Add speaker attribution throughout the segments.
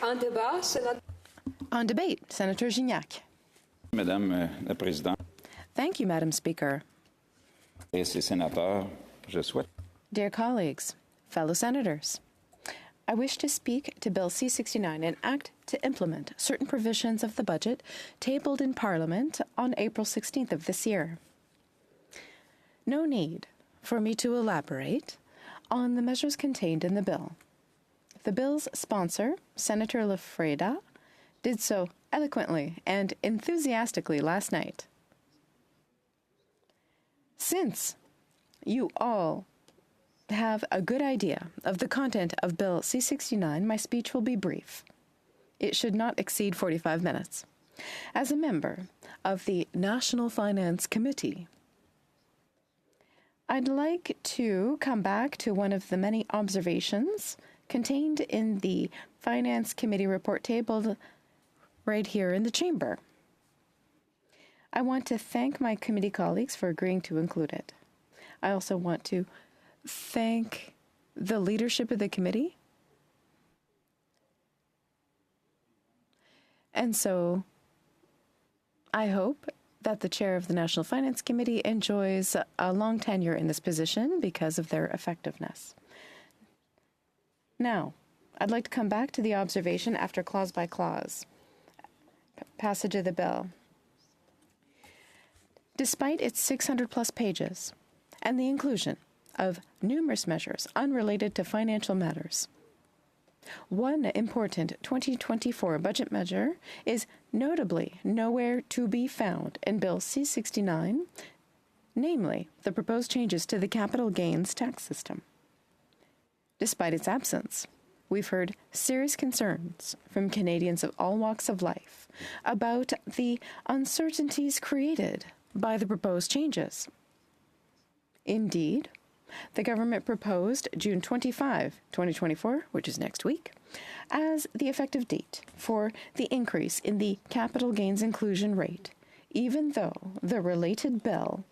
Speaker 1: On debate, Senator Gignac.
Speaker 2: Madame la Présidente,
Speaker 1: Thank you, Madam Speaker.
Speaker 2: et ces sénateurs, je souhaite
Speaker 1: Dear colleagues, fellow senators, I wish to speak to Bill C-69, an act to implement certain provisions of the budget tabled in Parliament on April 16th of this year. No need for me to elaborate on the measures contained in the bill. The bill's sponsor, Senator Lafreda, did so eloquently and enthusiastically last night. Since you all have a good idea of the content of Bill C-69, my speech will be brief. It should not exceed 45 minutes. As a member of the National Finance Committee, I'd like to come back to one of the many observations contained in the Finance Committee report tabled right here in the chamber. I want to thank my committee colleagues for agreeing to include it. I also want to thank the leadership of the committee. And so I hope that the chair of the National Finance Committee enjoys a long tenure in this position because of their effectiveness. Now, I'd like to come back to the observation after clause by clause passage of the bill. Despite its 600-plus pages and the inclusion of numerous measures unrelated to financial matters, one important 2024 budget measure is notably nowhere to be found in Bill C-69, namely the proposed changes to the capital gains tax system. Despite its absence, we've heard serious concerns from Canadians of all walks of life about the uncertainties created by the proposed changes. Indeed, the government proposed June 25, 2024, which is next week, as the effective date for the increase in the capital gains inclusion rate, even though the related bill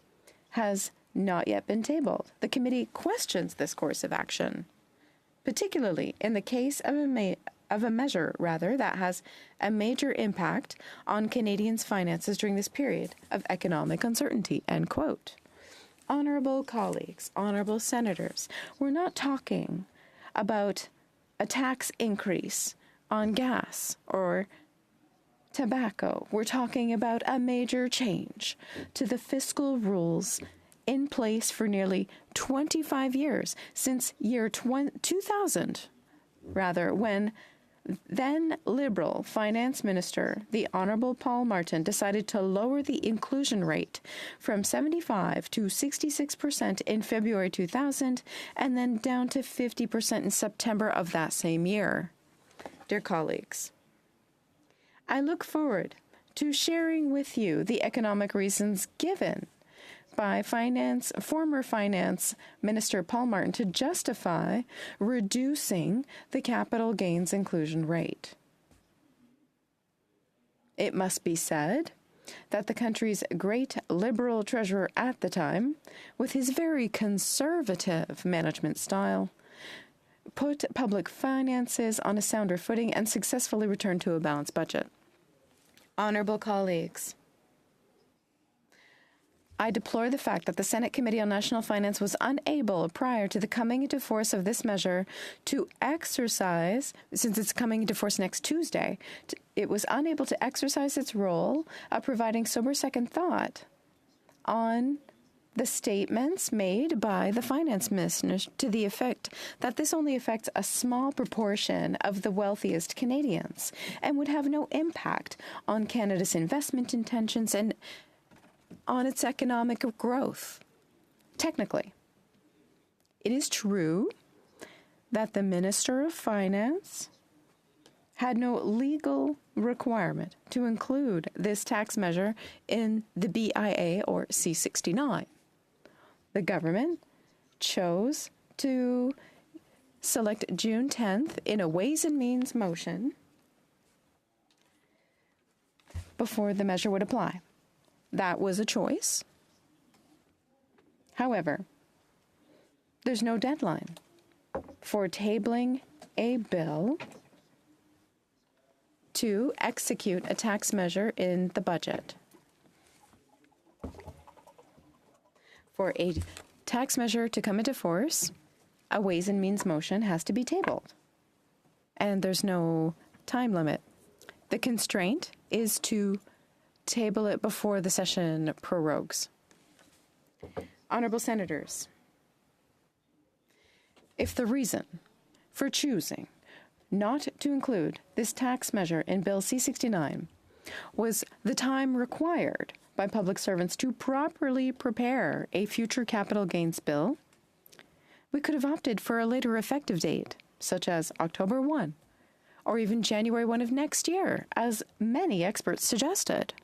Speaker 1: has not yet been tabled. The committee questions this course of action, particularly in the case of a measure that has a major impact on Canadians' finances during this period of economic uncertainty, end quote. Honorable colleagues, honorable senators, we're not talking about a tax increase on gas or tobacco. We're talking about a major change to the fiscal rules in place for nearly 25 years, since year 2000, when then Liberal Finance Minister, the Honourable Paul Martin, decided to lower the inclusion rate from 75 to 66% in February 2000 and then down to 50% in September of that same year. Dear colleagues, I look forward to sharing with you the economic reasons given by former Finance Minister Paul Martin to justify reducing the capital gains inclusion rate. It must be said that the country's great Liberal treasurer at the time, with his very conservative management style, put public finances on a sounder footing and successfully returned to a balanced budget. Honourable colleagues, I deplore the fact that the Senate Committee on National Finance was unable, prior to the coming into force of this measure, to exercise, since it's coming into force next Tuesday, it was unable to exercise its role of providing sober second thought on the statements made by the finance minister to the effect that this only affects a small proportion of the wealthiest Canadians and would have no impact on Canada's investment intentions and on its economic growth. Technically, it is true that the Minister of Finance had no legal requirement to include this tax measure in the BIA or C-69. The government chose to select June 10th in a Ways and Means motion before the measure would apply. That was a choice. However, there's no deadline for tabling a bill to execute a tax measure in the budget. For a tax measure to come into force, a Ways and Means motion has to be tabled. And there's no time limit. The constraint is to table it before the session prorogues. Honourable Senators, if the reason for choosing not to include this tax measure in Bill C-69 was the time required by public servants to properly prepare a future capital gains bill, we could have opted for a later effective date, such as October 1, or even January 1 of next year, as many experts suggested.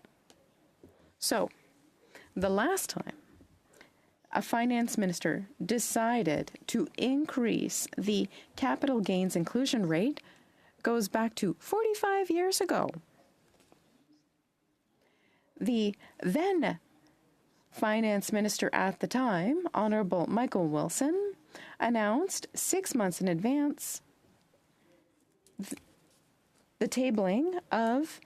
Speaker 1: So, the last time a finance minister decided to increase the capital gains inclusion rate goes back to 45 years ago. The then finance minister at the time, Honorable Michael Wilson, announced 6 months in advance the tabling of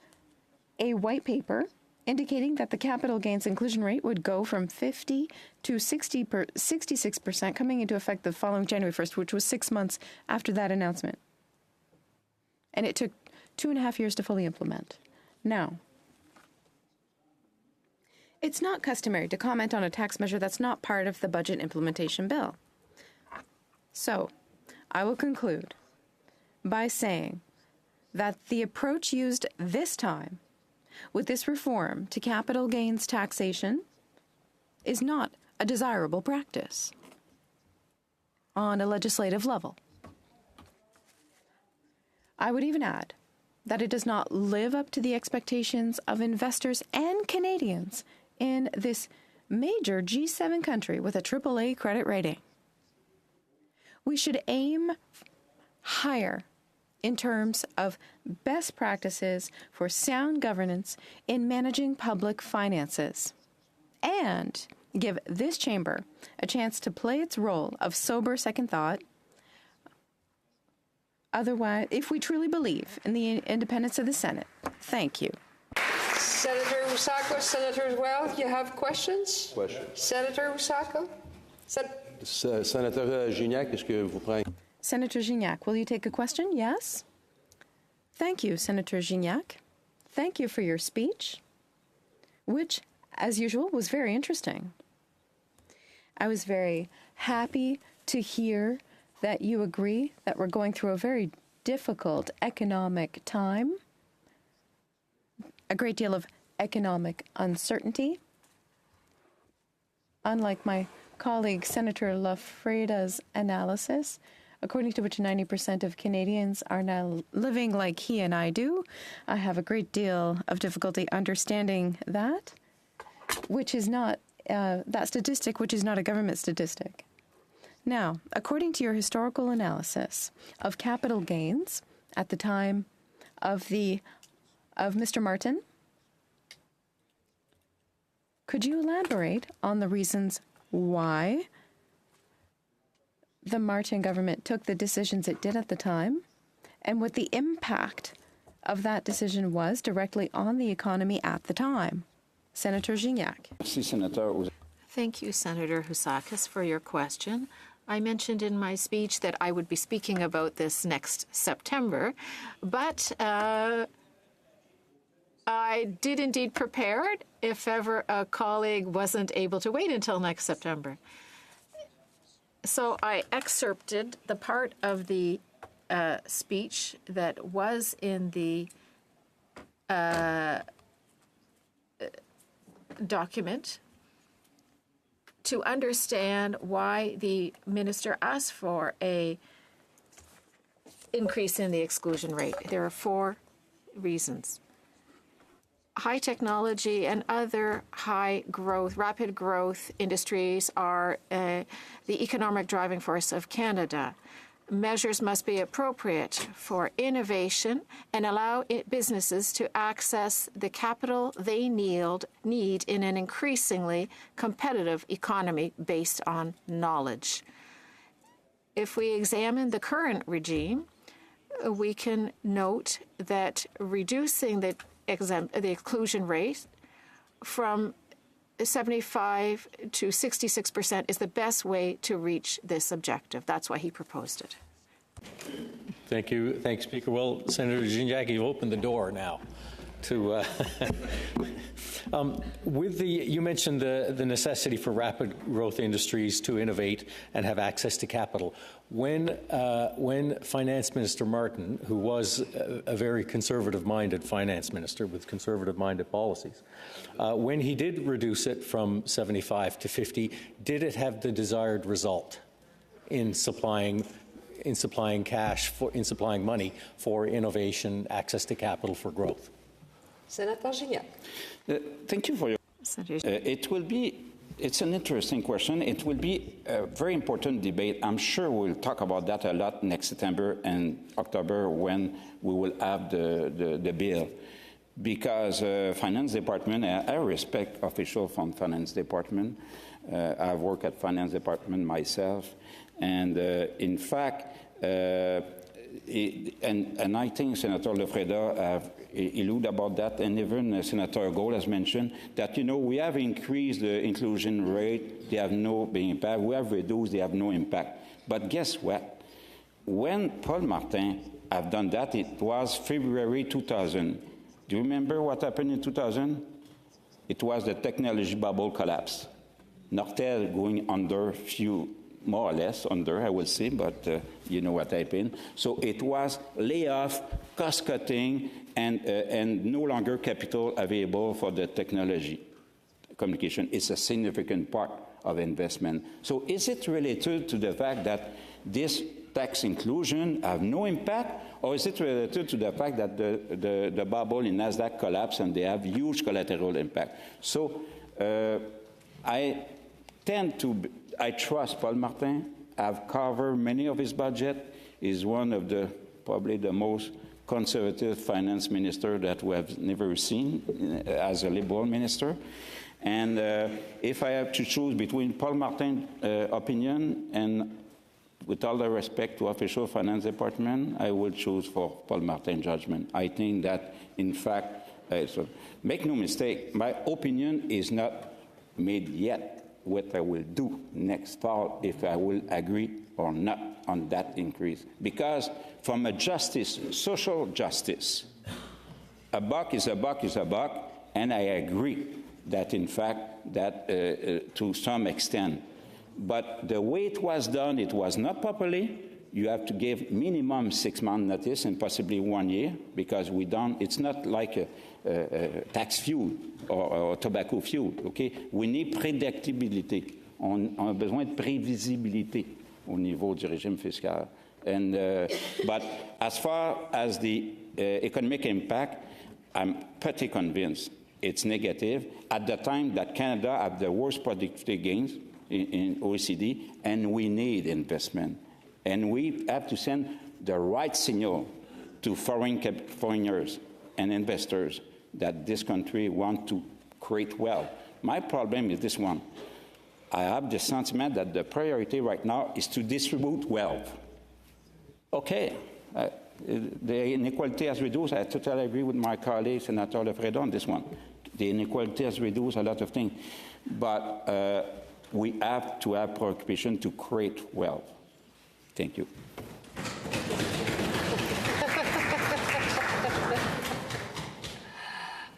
Speaker 1: a white paper indicating that the capital gains inclusion rate would go from 50 to 66% coming into effect the following January 1st, which was 6 months after that announcement. And it took 2.5 years to fully implement. Now, it's not customary to comment on a tax measure that's not part of the budget implementation bill. So, I will conclude by saying that the approach used this time with this reform to capital gains taxation is not a desirable practice on a legislative level. I would even add that it does not live up to the expectations of investors and Canadians in this major G7 country with a AAA credit rating. We should aim higher in terms of best practices for sound governance in managing public finances, and give this chamber a chance to play its role of sober second thought. Otherwise, if we truly believe in the independence of the Senate. Thank you.
Speaker 3: Senator Husako, Senator Well, you have questions? Senator Husako?
Speaker 4: Senator Gignac, est-ce que vous prenez?
Speaker 1: Senator Gignac, will you take a question? Yes? Thank you, Senator Gignac. Thank you for your speech, which, as usual, was very interesting. I was very happy to hear that you agree that we're going through a very difficult economic time, a great deal of economic uncertainty. Unlike my colleague Senator Lafreda's analysis, according to which 90% of Canadians are now living like he and I do, I have a great deal of difficulty understanding that, which is not that statistic, which is not a government statistic. Now, according to your historical analysis of capital gains at the time of Mr. Martin, could you elaborate on the reasons why the Martin government took the decisions it did at the time, and what the impact of that decision was directly on the economy at the time? Senator Gignac.
Speaker 5: Thank you, Senator Housakis, for your question. I mentioned in my speech that I would be speaking about this next September, but I did indeed prepare it if ever a colleague wasn't able to wait until next September. So I excerpted the part of the speech that was in the document to understand why the minister asked for a increase in the exclusion rate. There are 4 reasons. High technology and other high growth, rapid growth industries are the economic driving force of Canada. Measures must be appropriate for innovation and allow businesses to access the capital they need in an increasingly competitive economy based on knowledge. If we examine the current regime, we can note that reducing the exclusion rate from 75 to 66% is the best way to reach this objective. That's why he proposed it.
Speaker 4: Thank you. Thanks, Speaker. Well, Senator Gignac, you've opened the door now to you mentioned the necessity for rapid growth industries to innovate and have access to capital. When Finance Minister Martin, who was a very conservative-minded finance minister with conservative-minded policies, when he did reduce it from 75 to 50, did it have the desired result in supplying money for innovation, access to capital for growth?
Speaker 3: Senator Gignac.
Speaker 2: Thank you for your. It's an interesting question. It will be a very important debate. I'm sure we'll talk about that a lot next September and October when we will have the bill. Because Finance Department, I respect officials from Finance Department. I've worked at Finance Department myself. And in fact, and I think Senator Lefreda have alluded about that, and even Senator Gold has mentioned that, we have increased the inclusion rate, they have no impact. We have reduced, they have no impact. But guess what? When Paul Martin have done that, it was February 2000. Do you remember what happened in 2000? It was the technology bubble collapse. Nortel going under more or less under, I will say, but you know what happened. So it was layoff, cost-cutting, and no longer capital available for the technology communication. It's a significant part of investment. So is it related to the fact that this tax inclusion have no impact, or is it related to the fact that the bubble in NASDAQ collapsed and they have huge collateral impact? So I trust Paul Martin. I've covered many of his budget. He's one of probably the most conservative finance minister that we have never seen as a liberal minister. And if I have to choose between Paul Martin's opinion and with all the respect to official finance department, I will choose for Paul Martin's judgment. I think that, in fact, so make no mistake, my opinion is not made yet what I will do next fall, if I will agree or not on that increase. Because from a justice, social justice, a buck is a buck is a buck, and I agree that, in fact, that to some extent. But the way it was done, it was not properly. You have to give minimum 6 months notice and possibly 1 year, because it's not like a tax fuel or tobacco fuel, okay? We need predictability. On a besoin de prévisibilité au niveau du régime fiscal. And, but as far as the economic impact, I'm pretty convinced it's negative. At the time that Canada had the worst productivity gains in OECD, and we need investment. And we have to send the right signal to foreigners and investors that this country wants to create wealth. My problem is this one. I have the sentiment that the priority right now is to distribute wealth. Okay, the inequality has reduced. I totally agree with my colleague, Senator Lefreda, on this one. The inequality has reduced a lot of things. But we have to have preoccupation to create wealth. Thank you.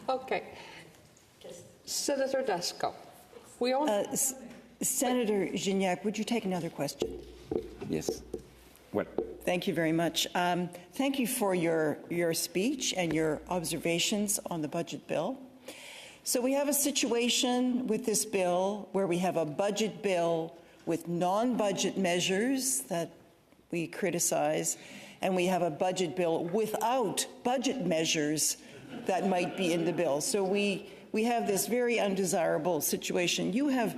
Speaker 3: Okay. Senator Dasko. We only...
Speaker 6: Senator Gignac, would you take another question?
Speaker 2: Yes. What?
Speaker 6: Thank you very much. Thank you for your speech and your observations on the budget bill. So we have a situation with this bill where we have a budget bill with non-budget measures that we criticize, and we have a budget bill without budget measures that might be in the bill. So we have this very undesirable situation. You've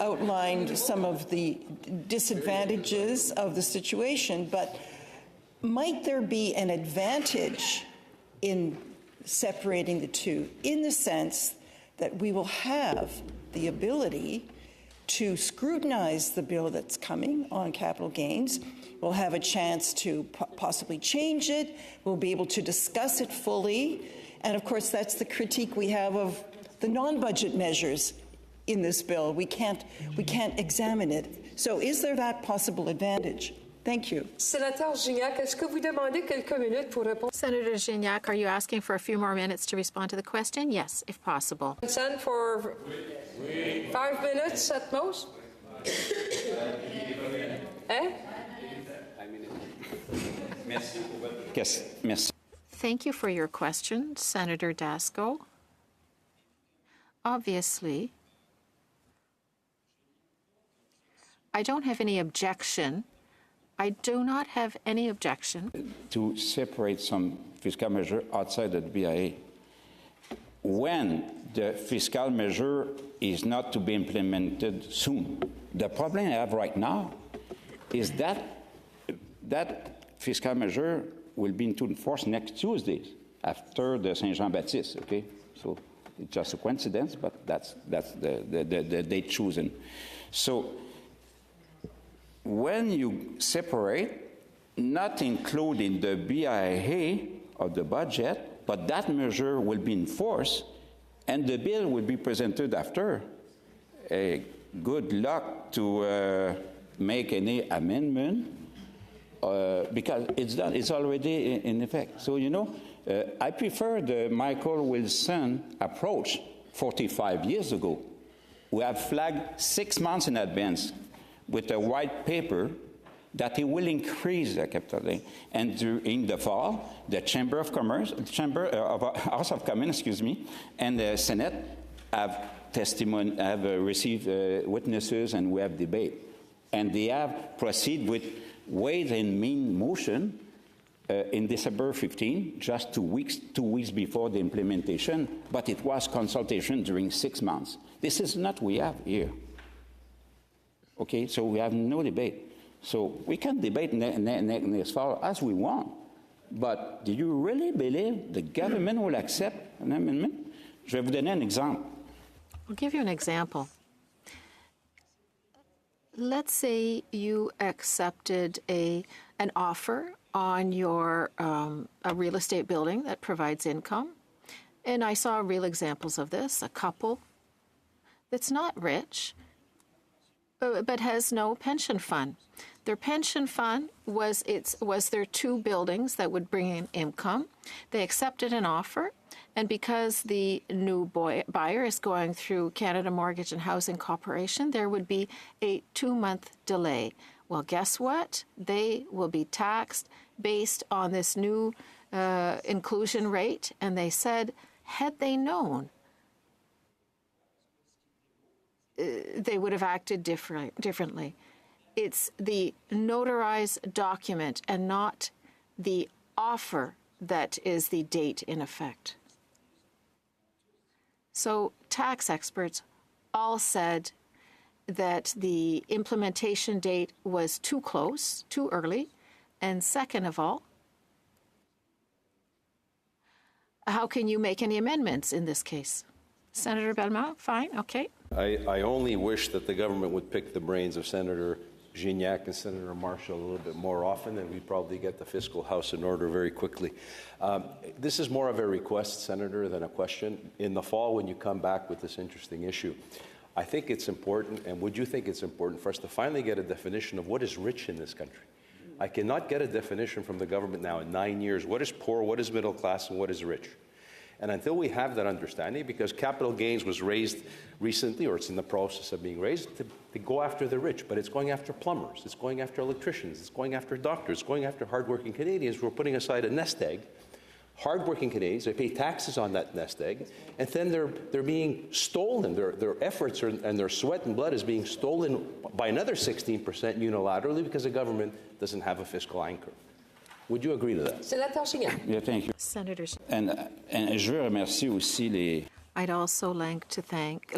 Speaker 6: outlined some of the disadvantages of the situation, but might there be an advantage in separating the two, in the sense that we will have the ability to scrutinize the bill that's coming on capital gains. We'll have a chance to possibly change it. We'll be able to discuss it fully. And of course, that's the critique we have of the non-budget measures in this bill. We can't examine it. So is there that possible advantage? Thank you.
Speaker 3: Sénateur Gignac, est-ce que vous demandez quelques minutes pour répondre?
Speaker 5: Senator Gignac, are you asking for a few more minutes to respond to the question? Yes, if possible.
Speaker 3: Consent for 5 minutes at most? Eh?
Speaker 2: Merci.
Speaker 5: Thank you for your question, Senator Dasco. Obviously, I don't have any objection. I do not have any objection
Speaker 2: To separate some fiscal measure outside of the BIA. When the fiscal measure is not to be implemented soon. The problem I have right now is that that fiscal measure will be into force next Tuesday after the Saint Jean-Baptiste, okay? So it's just a coincidence, but that's the date chosen. So when you separate, not including the BIA of the budget, but that measure will be in force, and the bill will be presented after. Good luck to make any amendment, because it's done. It's already in effect. So, you know, I prefer the Michael Wilson approach 45 years ago. We have flagged 6 months in advance with a white paper that it will increase the capital gain. And in the fall, the Chamber of Commerce, House of Commons, and the Senate have received witnesses, and we have debate. And they have proceeded with Ways and Means motion in December 15, just 2 weeks before the implementation, but it was consultation during 6 months. This is not what we have here. Okay, so we have no debate. So we can debate next fall as we want, but do you really believe the government will accept an amendment? Je vais vous donner un exemple.
Speaker 5: I'll give you an example. Let's say you accepted an offer on your a real estate building that provides income, and I saw real examples of this. A couple that's not rich, but has no pension fund. Their pension fund was their 2 buildings that would bring in income. They accepted an offer, and because the new buyer is going through Canada Mortgage and Housing Corporation, there would be a 2-month delay. Well, guess what? They will be taxed based on this new inclusion rate, and they said, had they known, they would have acted differently. It's the notarized document and not the offer that is the date in effect. So tax experts all said that the implementation date was too close, too early, and second of all, how can you make any amendments in this case? Senator Bellemare, fine, okay.
Speaker 7: I only wish that the government would pick the brains of Senator Gignac and Senator Marshall a little bit more often, and we'd probably get the fiscal house in order very quickly. This is more of a request, Senator, than a question. In the fall, when you come back with this interesting issue, I think it's important, and would you think it's important for us to finally get a definition of what is rich in this country? I cannot get a definition from the government now in 9 years. What is poor, what is middle class, and what is rich? And until we have that understanding, because capital gains was raised recently, or it's in the process of being raised, to go after the rich, but it's going after plumbers, it's going after electricians, it's going after doctors, it's going after hardworking Canadians who are putting aside a nest egg. Hardworking Canadians, they pay taxes on that nest egg, and then they're being stolen. Their efforts and their sweat and blood is being stolen by another 16% unilaterally because the government doesn't have a fiscal anchor. Would you agree to that?
Speaker 3: Sénateur Gignac.
Speaker 2: Yeah, thank you.
Speaker 5: Senators.
Speaker 2: And je veux remercier aussi les...
Speaker 5: I'd also like to thank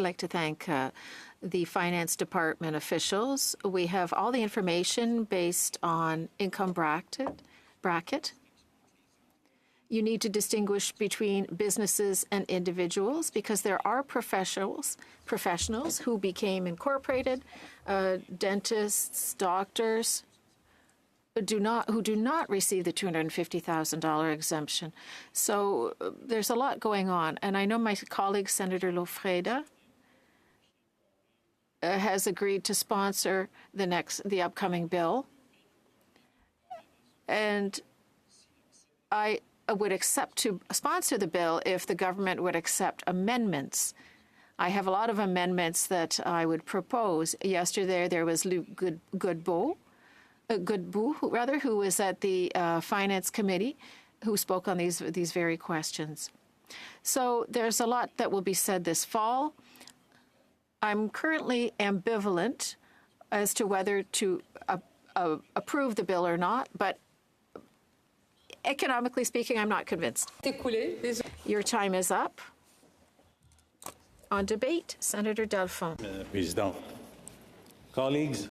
Speaker 5: the Finance Department officials. We have all the information based on income bracket. You need to distinguish between businesses and individuals because there are professionals who became incorporated, dentists, doctors, who do not receive the $250,000 exemption. So there's a lot going on. And I know my colleague, Senator Lofreda, has agreed to sponsor the upcoming bill. And I would accept to sponsor the bill if the government would accept amendments. I have a lot of amendments that I would propose. Yesterday, there was Luc Godbout, who was at the Finance Committee, who spoke on these very questions. So there's a lot that will be said this fall. I'm currently ambivalent as to whether to approve the bill or not, but economically speaking, I'm not convinced. Your time is up. On debate, Senator Delphine.
Speaker 4: Président. Colleagues,